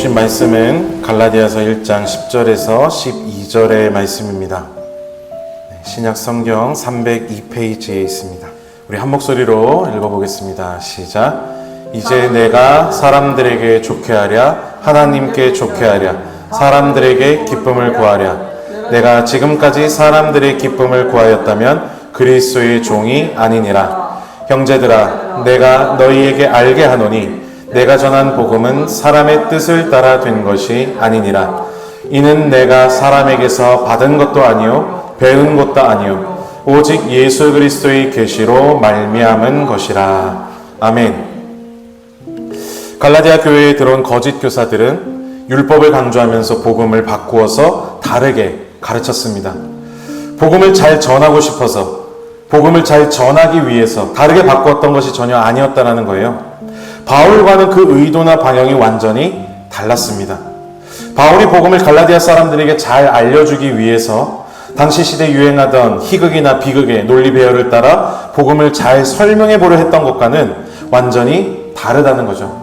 주신 말씀은 갈라디아서 1장 10절에서 12절의 말씀입니다. 신약 성경 302페이지에 있습니다. 우리 한 목소리로 읽어보겠습니다. 시작. 이제 내가 사람들에게 좋게 하랴, 하나님께 좋게 하랴, 사람들에게 기쁨을 구하랴. 내가 지금까지 사람들의 기쁨을 구하였다면 그리스도의 종이 아니니라. 형제들아, 내가 너희에게 알게 하노니 내가 전한 복음은 사람의 뜻을 따라 된 것이 아니니라. 이는 내가 사람에게서 받은 것도 아니요 배운 것도 아니요 오직 예수 그리스도의 계시로 말미암은 것이라. 아멘. 갈라디아 교회에 들어온 거짓 교사들은 율법을 강조하면서 복음을 바꾸어서 다르게 가르쳤습니다. 복음을 잘 전하고 싶어서, 복음을 잘 전하기 위해서 다르게 바꾸었던 것이 전혀 아니었다는 거예요. 바울과는 그 의도나 방향이 완전히 달랐습니다. 바울이 복음을 갈라디아 사람들에게 잘 알려주기 위해서 당시 시대에 유행하던 희극이나 비극의 논리 배열을 따라 복음을 잘 설명해 보려 했던 것과는 완전히 다르다는 거죠.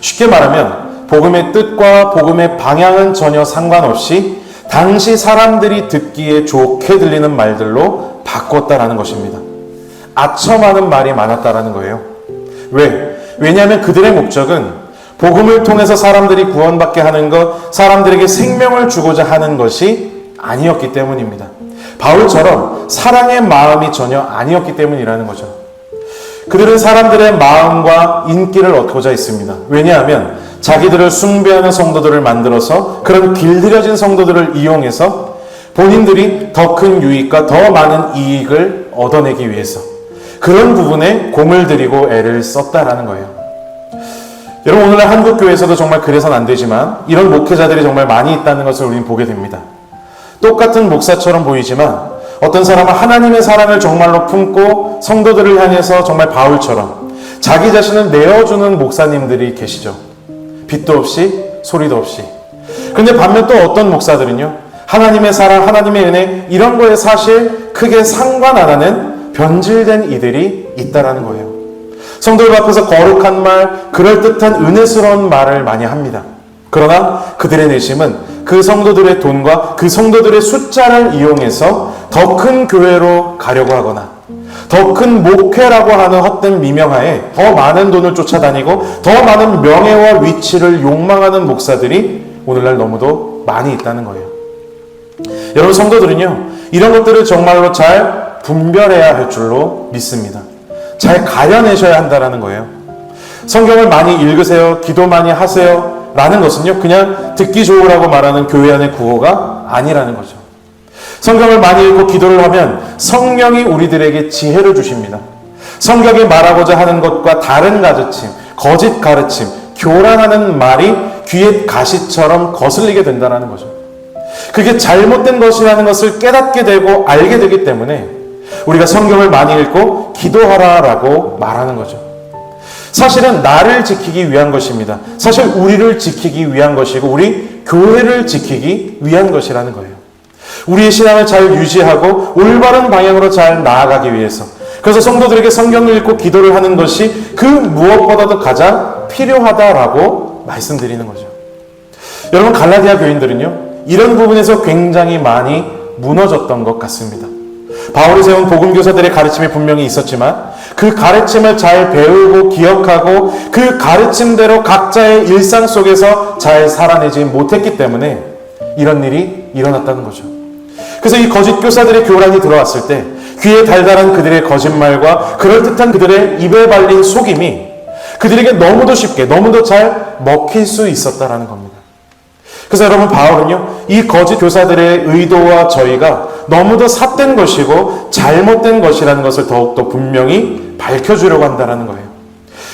쉽게 말하면 복음의 뜻과 복음의 방향은 전혀 상관없이 당시 사람들이 듣기에 좋게 들리는 말들로 바꿨다라는 것입니다. 아첨하는 말이 많았다라는 거예요. 왜냐하면 그들의 목적은 복음을 통해서 사람들이 구원받게 하는 것, 사람들에게 생명을 주고자 하는 것이 아니었기 때문입니다. 바울처럼 사랑의 마음이 전혀 아니었기 때문이라는 거죠. 그들은 사람들의 마음과 인기를 얻고자 했습니다. 왜냐하면 자기들을 숭배하는 성도들을 만들어서 그런 길들여진 성도들을 이용해서 본인들이 더 큰 유익과 더 많은 이익을 얻어내기 위해서 그런 부분에 공을 들이고 애를 썼다라는 거예요. 여러분, 오늘날 한국 교회에서도 정말 그래서는 안 되지만 이런 목회자들이 정말 많이 있다는 것을 우리는 보게 됩니다. 똑같은 목사처럼 보이지만 어떤 사람은 하나님의 사랑을 정말로 품고 성도들을 향해서 정말 바울처럼 자기 자신을 내어주는 목사님들이 계시죠. 빛도 없이 소리도 없이. 그런데 반면 또 어떤 목사들은요, 하나님의 사랑, 하나님의 은혜 이런 거에 사실 크게 상관 안 하는 변질된 이들이 있다라는 거예요. 성도들 앞에서 거룩한 말, 그럴듯한 은혜스러운 말을 많이 합니다. 그러나 그들의 내심은 그 성도들의 돈과 그 성도들의 숫자를 이용해서 더 큰 교회로 가려고 하거나 더 큰 목회라고 하는 헛된 미명하에 더 많은 돈을 쫓아다니고 더 많은 명예와 위치를 욕망하는 목사들이 오늘날 너무도 많이 있다는 거예요. 여러분, 성도들은요, 이런 것들을 정말로 잘 분별해야 할 줄로 믿습니다. 잘 가려내셔야 한다는 거예요. 성경을 많이 읽으세요, 기도 많이 하세요 라는 것은요, 그냥 듣기 좋으라고 말하는 교회 안의 구호가 아니라는 거죠. 성경을 많이 읽고 기도를 하면 성령이 우리들에게 지혜를 주십니다. 성경이 말하고자 하는 것과 다른 가르침, 거짓 가르침, 교란하는 말이 귀에 가시처럼 거슬리게 된다는 거죠. 그게 잘못된 것이라는 것을 깨닫게 되고 알게 되기 때문에 우리가 성경을 많이 읽고 기도하라라고 말하는 거죠. 사실은 나를 지키기 위한 것입니다. 사실 우리를 지키기 위한 것이고 우리 교회를 지키기 위한 것이라는 거예요. 우리의 신앙을 잘 유지하고 올바른 방향으로 잘 나아가기 위해서, 그래서 성도들에게 성경을 읽고 기도를 하는 것이 그 무엇보다도 가장 필요하다라고 말씀드리는 거죠. 여러분, 갈라디아 교인들은요, 이런 부분에서 굉장히 많이 무너졌던 것 같습니다. 바울이 세운 복음교사들의 가르침이 분명히 있었지만 그 가르침을 잘 배우고 기억하고 그 가르침대로 각자의 일상 속에서 잘 살아내지 못했기 때문에 이런 일이 일어났다는 거죠. 그래서 이 거짓 교사들의 교란이 들어왔을 때 귀에 달달한 그들의 거짓말과 그럴듯한 그들의 입에 발린 속임이 그들에게 너무도 쉽게 너무도 잘 먹힐 수 있었다라는 겁니다. 그래서 여러분, 바울은요, 이 거짓 교사들의 의도와 저희가 너무도 삿된 것이고 잘못된 것이라는 것을 더욱더 분명히 밝혀주려고 한다는 거예요.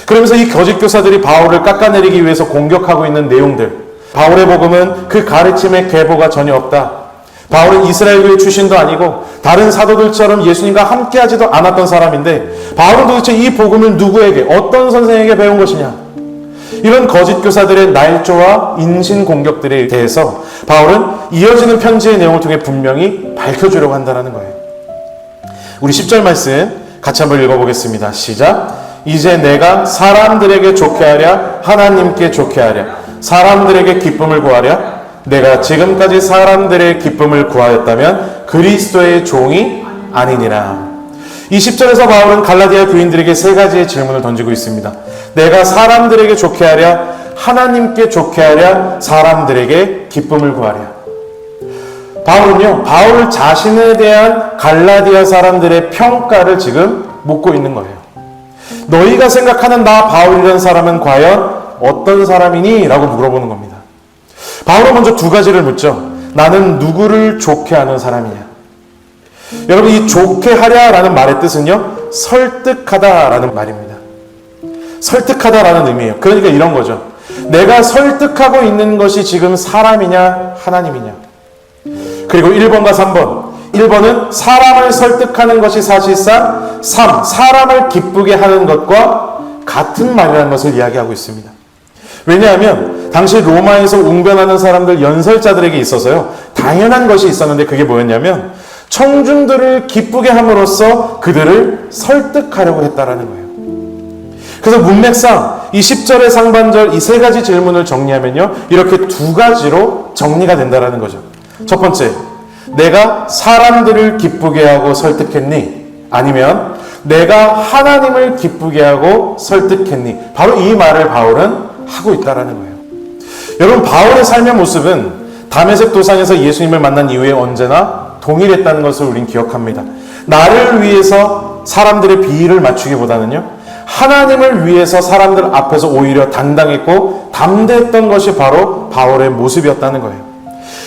그러면서 이 거짓 교사들이 바울을 깎아내리기 위해서 공격하고 있는 내용들, 바울의 복음은 그 가르침의 계보가 전혀 없다. 바울은 이스라엘교의 출신도 아니고 다른 사도들처럼 예수님과 함께하지도 않았던 사람인데 바울은 도대체 이 복음을 누구에게, 어떤 선생에게 배운 것이냐, 이런 거짓 교사들의 날조와 인신 공격들에 대해서 바울은 이어지는 편지의 내용을 통해 분명히 밝혀주려고 한다는 거예요. 우리 10절 말씀 같이 한번 읽어보겠습니다. 시작. 이제 내가 사람들에게 좋게 하랴, 하나님께 좋게 하랴, 사람들에게 기쁨을 구하랴? 내가 지금까지 사람들의 기쁨을 구하였다면 그리스도의 종이 아니니라. 이 10절에서 바울은 갈라디아 교인들에게 세 가지의 질문을 던지고 있습니다. 내가 사람들에게 좋게 하랴? 하나님께 좋게 하랴? 사람들에게 기쁨을 구하랴? 바울은요, 바울 자신에 대한 갈라디아 사람들의 평가를 지금 묻고 있는 거예요. 너희가 생각하는 나 바울이라는 사람은 과연 어떤 사람이니? 라고 물어보는 겁니다. 바울은 먼저 두 가지를 묻죠. 나는 누구를 좋게 하는 사람이냐? 여러분, 이 좋게 하랴라는 말의 뜻은요, 설득하다라는 말입니다. 설득하다라는 의미예요. 그러니까 이런 거죠. 내가 설득하고 있는 것이 지금 사람이냐 하나님이냐. 그리고 1번과 3번. 1번은 사람을 설득하는 것이 사실상 사람을 기쁘게 하는 것과 같은 말이라는 것을 이야기하고 있습니다. 왜냐하면 당시 로마에서 웅변하는 사람들, 연설자들에게 있어서요, 당연한 것이 있었는데 그게 뭐였냐면 청중들을 기쁘게 함으로써 그들을 설득하려고 했다라는 거예요. 그래서 문맥상 이 10절의 상반절 이 세 가지 질문을 정리하면요, 이렇게 두 가지로 정리가 된다라는 거죠. 첫 번째, 내가 사람들을 기쁘게 하고 설득했니? 아니면 내가 하나님을 기쁘게 하고 설득했니? 바로 이 말을 바울은 하고 있다라는 거예요. 여러분, 바울의 삶의 모습은 다메섹 도상에서 예수님을 만난 이후에 언제나 동일했다는 것을 우린 기억합니다. 나를 위해서 사람들의 비위를 맞추기보다는요, 하나님을 위해서 사람들 앞에서 오히려 당당했고 담대했던 것이 바로 바울의 모습이었다는 거예요.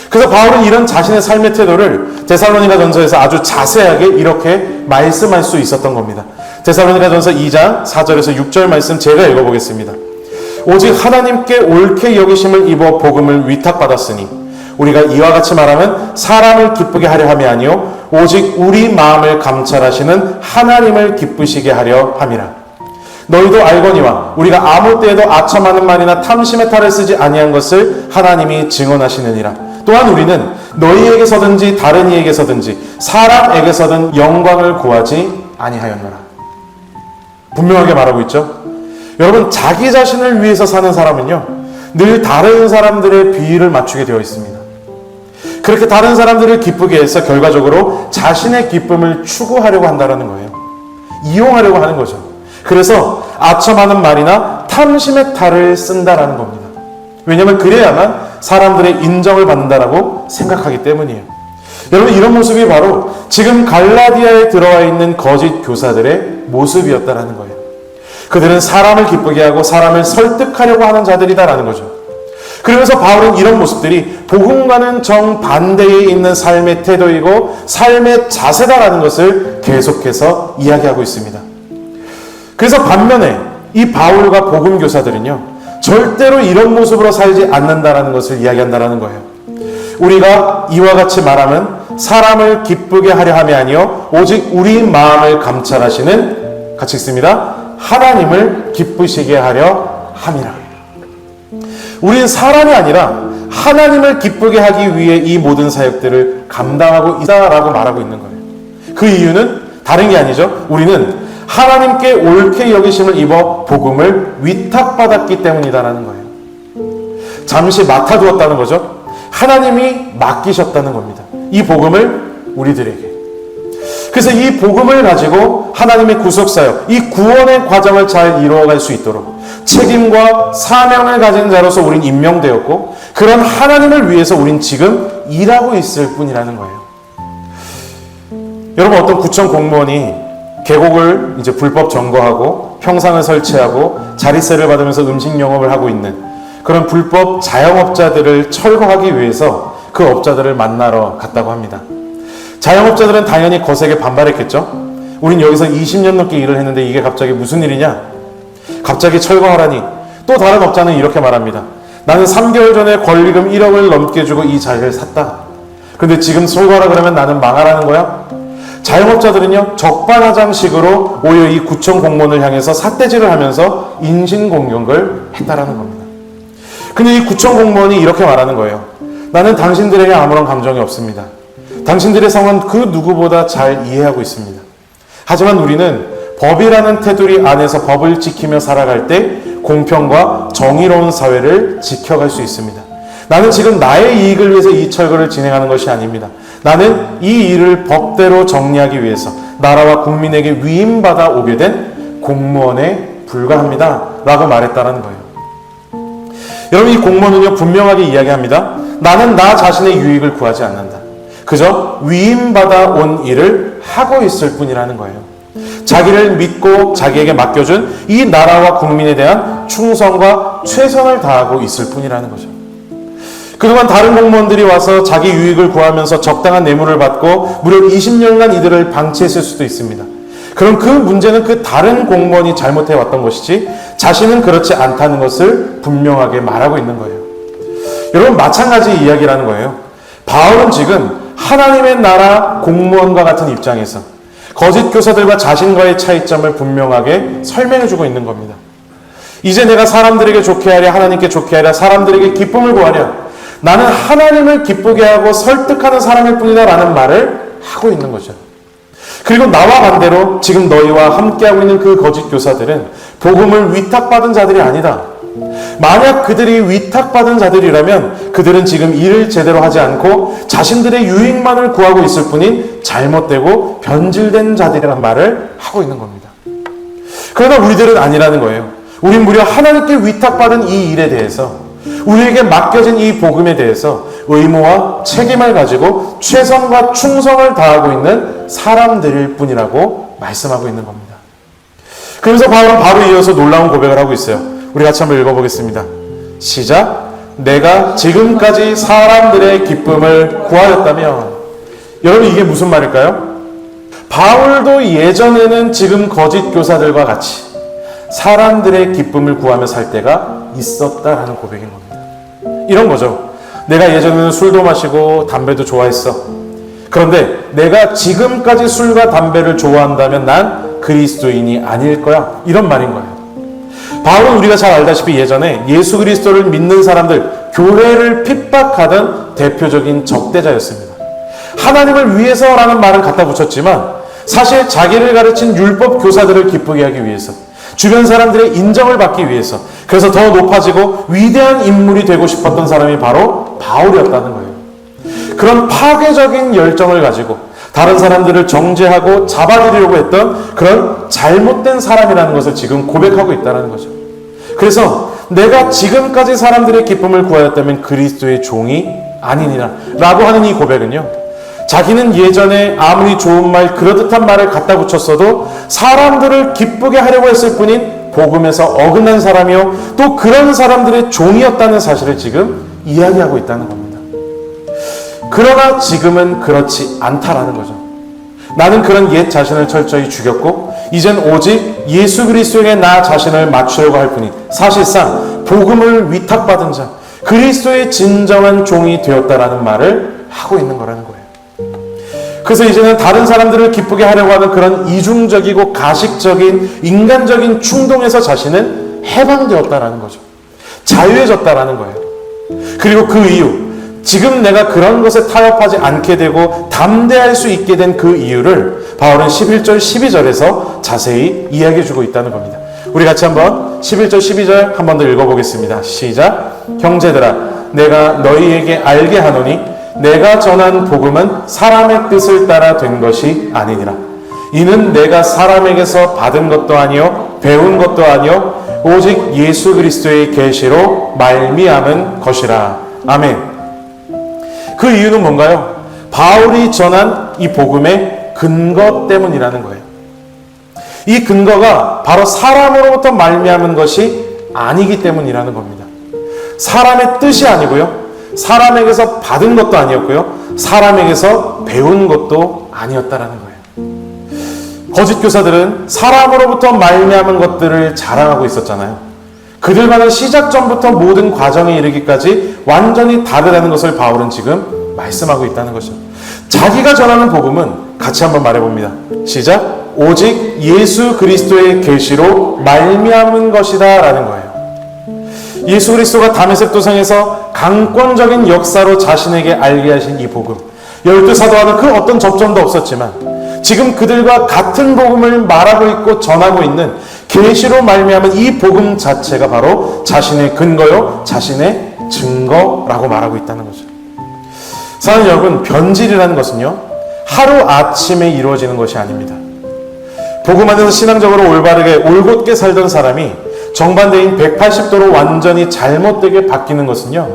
그래서 바울은 이런 자신의 삶의 태도를 데살로니가전서에서 아주 자세하게 이렇게 말씀할 수 있었던 겁니다. 데살로니가전서 2장 4절에서 6절 말씀 제가 읽어보겠습니다. 오직 하나님께 옳게 여기심을 입어 복음을 위탁받았으니 우리가 이와 같이 말하면 사람을 기쁘게 하려 함이 아니요 오직 우리 마음을 감찰하시는 하나님을 기쁘시게 하려 함이라. 너희도 알거니와 우리가 아무 때에도 아첨하는 말이나 탐심의 탈을 쓰지 아니한 것을 하나님이 증언하시느니라. 또한 우리는 너희에게서든지 다른 이에게서든지 사람에게서든 영광을 구하지 아니하였노라. 분명하게 말하고 있죠. 여러분, 자기 자신을 위해서 사는 사람은요, 늘 다른 사람들의 비위를 맞추게 되어 있습니다. 그렇게 다른 사람들을 기쁘게 해서 결과적으로 자신의 기쁨을 추구하려고 한다는 거예요. 이용하려고 하는 거죠. 그래서 아첨하는 말이나 탐심의 탈을 쓴다라는 겁니다. 왜냐하면 그래야만 사람들의 인정을 받는다라고 생각하기 때문이에요. 여러분, 이런 모습이 바로 지금 갈라디아에 들어와 있는 거짓 교사들의 모습이었다라는 거예요. 그들은 사람을 기쁘게 하고 사람을 설득하려고 하는 자들이다라는 거죠. 그러면서 바울은 이런 모습들이 복음과는 정반대에 있는 삶의 태도이고 삶의 자세다라는 것을 계속해서 이야기하고 있습니다. 그래서 반면에 이 바울과 복음 교사들은요, 절대로 이런 모습으로 살지 않는다라는 것을 이야기한다라는 거예요. 우리가 이와 같이 말하면 사람을 기쁘게 하려 함이 아니요 오직 우리 마음을 감찰하시는, 같이 읽습니다. 하나님을 기쁘시게 하려 함이라. 우리는 사람이 아니라 하나님을 기쁘게 하기 위해 이 모든 사역들을 감당하고 있다라고 말하고 있는 거예요. 그 이유는 다른 게 아니죠. 우리는 하나님께 옳게 여기심을 입어 복음을 위탁받았기 때문이다라는 거예요. 잠시 맡아두었다는 거죠. 하나님이 맡기셨다는 겁니다. 이 복음을 우리들에게. 그래서 이 복음을 가지고 하나님의 구속사역, 이 구원의 과정을 잘 이루어갈 수 있도록 책임과 사명을 가진 자로서 우린 임명되었고, 그런 하나님을 위해서 우린 지금 일하고 있을 뿐이라는 거예요. 여러분, 어떤 구청 공무원이 계곡을 이제 불법 점거하고 평상을 설치하고 자릿세를 받으면서 음식 영업을 하고 있는 그런 불법 자영업자들을 철거하기 위해서 그 업자들을 만나러 갔다고 합니다. 자영업자들은 당연히 거세게 반발했겠죠. 우린 여기서 20년 넘게 일을 했는데 이게 갑자기 무슨 일이냐? 갑자기 철거하라니. 또 다른 업자는 이렇게 말합니다. 나는 3개월 전에 권리금 1억을 넘게 주고 이 자리를 샀다. 근데 지금 철거하라 그러면 나는 망하라는 거야? 자영업자들은요, 적반하장식으로 오히려 이 구청 공무원을 향해서 삿대질을 하면서 인신공격을 했다라는 겁니다. 근데 이 구청 공무원이 이렇게 말하는 거예요. 나는 당신들에게 아무런 감정이 없습니다. 당신들의 상황은 그 누구보다 잘 이해하고 있습니다. 하지만 우리는 법이라는 테두리 안에서 법을 지키며 살아갈 때 공평과 정의로운 사회를 지켜갈 수 있습니다. 나는 지금 나의 이익을 위해서 이 철거를 진행하는 것이 아닙니다. 나는 이 일을 법대로 정리하기 위해서 나라와 국민에게 위임받아 오게 된 공무원에 불과합니다 라고 말했다는 거예요. 여러분, 이 공무원은요 분명하게 이야기합니다. 나는 나 자신의 유익을 구하지 않는다. 그저 위임받아 온 일을 하고 있을 뿐이라는 거예요. 자기를 믿고 자기에게 맡겨준 이 나라와 국민에 대한 충성과 최선을 다하고 있을 뿐이라는 거죠. 그동안 다른 공무원들이 와서 자기 유익을 구하면서 적당한 뇌물을 받고 무려 20년간 이들을 방치했을 수도 있습니다. 그럼 그 문제는 그 다른 공무원이 잘못해왔던 것이지 자신은 그렇지 않다는 것을 분명하게 말하고 있는 거예요. 여러분, 마찬가지 이야기라는 거예요. 바울은 지금 하나님의 나라 공무원과 같은 입장에서 거짓 교사들과 자신과의 차이점을 분명하게 설명해주고 있는 겁니다. 이제 내가 사람들에게 좋게 하랴, 하나님께 좋게 하랴, 사람들에게 기쁨을 구하랴, 나는 하나님을 기쁘게 하고 설득하는 사람일 뿐이다 라는 말을 하고 있는 거죠. 그리고 나와 반대로 지금 너희와 함께하고 있는 그 거짓 교사들은 복음을 위탁받은 자들이 아니다. 만약 그들이 위탁받은 자들이라면 그들은 지금 일을 제대로 하지 않고 자신들의 유익만을 구하고 있을 뿐인 잘못되고 변질된 자들이라는 말을 하고 있는 겁니다. 그러나 우리들은 아니라는 거예요. 우린 무려 하나님께 위탁받은 이 일에 대해서, 우리에게 맡겨진 이 복음에 대해서 의무와 책임을 가지고 최선과 충성을 다하고 있는 사람들일 뿐이라고 말씀하고 있는 겁니다. 그러면서 바울은 바로 이어서 놀라운 고백을 하고 있어요. 우리 같이 한번 읽어보겠습니다. 시작. 내가 지금까지 사람들의 기쁨을 구하였다면. 여러분, 이게 무슨 말일까요? 바울도 예전에는 지금 거짓 교사들과 같이 사람들의 기쁨을 구하며 살 때가 있었다라는 고백인 겁니다. 이런 거죠. 내가 예전에는 술도 마시고 담배도 좋아했어. 그런데 내가 지금까지 술과 담배를 좋아한다면 난 그리스도인이 아닐 거야. 이런 말인 거예요. 바울은 우리가 잘 알다시피 예전에 예수 그리스도를 믿는 사람들, 교회를 핍박하던 대표적인 적대자였습니다. 하나님을 위해서라는 말은 갖다 붙였지만 사실 자기를 가르친 율법 교사들을 기쁘게 하기 위해서, 주변 사람들의 인정을 받기 위해서, 그래서 더 높아지고 위대한 인물이 되고 싶었던 사람이 바로 바울이었다는 거예요. 그런 파괴적인 열정을 가지고 다른 사람들을 정죄하고 잡아들이려고 했던 그런 잘못된 사람이라는 것을 지금 고백하고 있다는 거죠. 그래서 내가 지금까지 사람들의 기쁨을 구하였다면 그리스도의 종이 아니니라 라고 하는 이 고백은요, 자기는 예전에 아무리 좋은 말, 그럴듯한 말을 갖다 붙였어도 사람들을 기쁘게 하려고 했을 뿐인 복음에서 어긋난 사람이요, 또 그런 사람들의 종이었다는 사실을 지금 이야기하고 있다는 겁니다. 그러나 지금은 그렇지 않다라는 거죠. 나는 그런 옛 자신을 철저히 죽였고 이젠 오직 예수 그리스도에게 나 자신을 맞추려고 할 뿐인, 사실상 복음을 위탁받은 자, 그리스도의 진정한 종이 되었다라는 말을 하고 있는 거라는 거예요. 그래서 이제는 다른 사람들을 기쁘게 하려고 하는 그런 이중적이고 가식적인 인간적인 충동에서 자신은 해방되었다라는 거죠. 자유해졌다라는 거예요. 그리고 그 이유, 지금 내가 그런 것에 타협하지 않게 되고 담대할 수 있게 된 그 이유를 바울은 11절 12절에서 자세히 이야기해주고 있다는 겁니다. 우리 같이 한번 11절 12절 한 번 더 읽어보겠습니다. 시작. 형제들아, 내가 너희에게 알게 하노니 내가 전한 복음은 사람의 뜻을 따라 된 것이 아니니라. 이는 내가 사람에게서 받은 것도 아니요 배운 것도 아니요 오직 예수 그리스도의 계시로 말미암은 것이라. 아멘. 그 이유는 뭔가요? 바울이 전한 이 복음의 근거 때문이라는 거예요. 이 근거가 바로 사람으로부터 말미암은 것이 아니기 때문이라는 겁니다. 사람의 뜻이 아니고요, 사람에게서 받은 것도 아니었고요, 사람에게서 배운 것도 아니었다라는 거예요. 거짓 교사들은 사람으로부터 말미암은 것들을 자랑하고 있었잖아요. 그들과는 시작전부터 모든 과정에 이르기까지 완전히 다르다는 것을 바울은 지금 말씀하고 있다는 것이죠. 자기가 전하는 복음은 같이 한번 말해봅니다. 시작. 오직 예수 그리스도의 계시로 말미암은 것이다 라는 거예요. 예수 그리스도가 다메섹 도상에서 강권적인 역사로 자신에게 알게 하신 이 복음, 12사도와는 그 어떤 접점도 없었지만 지금 그들과 같은 복음을 말하고 있고 전하고 있는 계시로 말미암은 이 복음 자체가 바로 자신의 근거요, 자신의 증거라고 말하고 있다는 거죠. 사랑하는 여러분, 변질이라는 것은요, 하루아침에 이루어지는 것이 아닙니다. 복음 안에서 신앙적으로 올바르게 올곧게 살던 사람이 정반대인 180도로 완전히 잘못되게 바뀌는 것은요,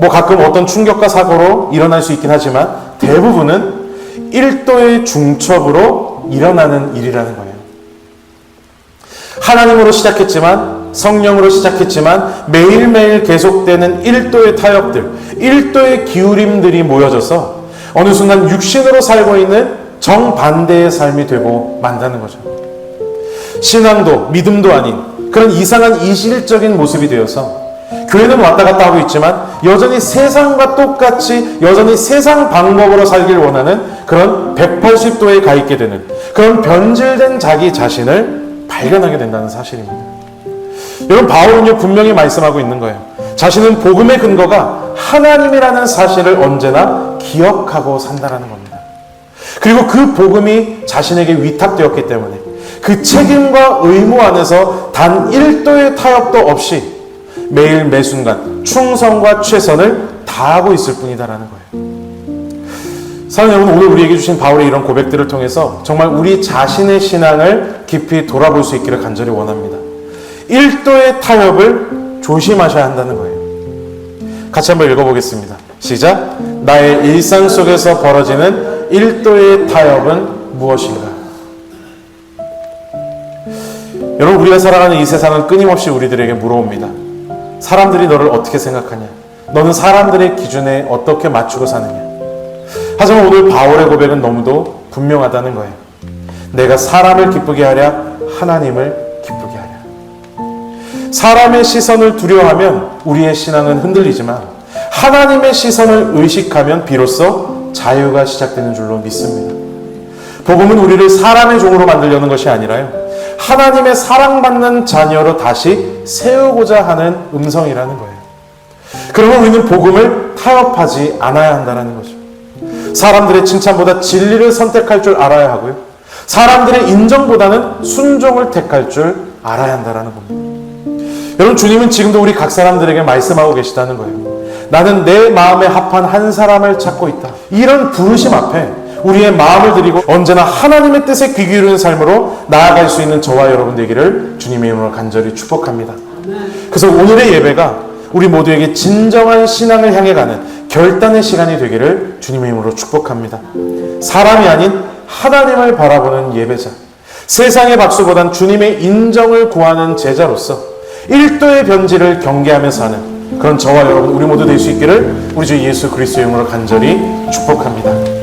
뭐 가끔 어떤 충격과 사고로 일어날 수 있긴 하지만 대부분은 1도의 중첩으로 일어나는 일이라는 거예요. 하나님으로 시작했지만, 성령으로 시작했지만 매일매일 계속되는 1도의 타협들, 1도의 기울임들이 모여져서 어느 순간 육신으로 살고 있는 정반대의 삶이 되고 만다는 거죠. 신앙도 믿음도 아닌 그런 이상한 이질적인 모습이 되어서 교회는 왔다 갔다 하고 있지만 여전히 세상과 똑같이 여전히 세상 방법으로 살길 원하는 그런 180도에 가 있게 되는 그런 변질된 자기 자신을 발견하게 된다는 사실입니다. 여러분, 바울은요 분명히 말씀하고 있는 거예요. 자신은 복음의 근거가 하나님이라는 사실을 언제나 기억하고 산다라는 겁니다. 그리고 그 복음이 자신에게 위탁되었기 때문에 그 책임과 의무 안에서 단 1도의 타협도 없이 매일 매순간 충성과 최선을 다하고 있을 뿐이다라는 거예요. 사랑하는 여러분, 오늘 우리에게 주신 바울의 이런 고백들을 통해서 정말 우리 자신의 신앙을 깊이 돌아볼 수 있기를 간절히 원합니다. 1도의 타협을 조심하셔야 한다는 거예요. 같이 한번 읽어보겠습니다. 시작. 나의 일상 속에서 벌어지는 1도의 타협은 무엇인가? 여러분, 우리가 살아가는 이 세상은 끊임없이 우리들에게 물어옵니다. 사람들이 너를 어떻게 생각하냐? 너는 사람들의 기준에 어떻게 맞추고 사느냐? 하지만 오늘 바울의 고백은 너무도 분명하다는 거예요. 내가 사람을 기쁘게 하랴 하나님을 기쁘게 하랴. 사람의 시선을 두려워하면 우리의 신앙은 흔들리지만 하나님의 시선을 의식하면 비로소 자유가 시작되는 줄로 믿습니다. 복음은 우리를 사람의 종으로 만들려는 것이 아니라요, 하나님의 사랑받는 자녀로 다시 세우고자 하는 음성이라는 거예요. 그러면 우리는 복음을 타협하지 않아야 한다는 거죠. 사람들의 칭찬보다 진리를 선택할 줄 알아야 하고요, 사람들의 인정보다는 순종을 택할 줄 알아야 한다는 겁니다. 여러분, 주님은 지금도 우리 각 사람들에게 말씀하고 계시다는 거예요. 나는 내 마음에 합한 한 사람을 찾고 있다. 이런 부르심 앞에 우리의 마음을 드리고 언제나 하나님의 뜻에 귀 기울이는 삶으로 나아갈 수 있는 저와 여러분 되기를 주님의 이름으로 간절히 축복합니다. 그래서 오늘의 예배가 우리 모두에게 진정한 신앙을 향해 가는 결단의 시간이 되기를 주님의 이름으로 축복합니다. 사람이 아닌 하나님을 바라보는 예배자, 세상의 박수보단 주님의 인정을 구하는 제자로서 1도의 변질을 경계하며 사는 그런 저와 여러분 우리 모두 될 수 있기를 우리 주 예수 그리스도의 이름으로 간절히 축복합니다.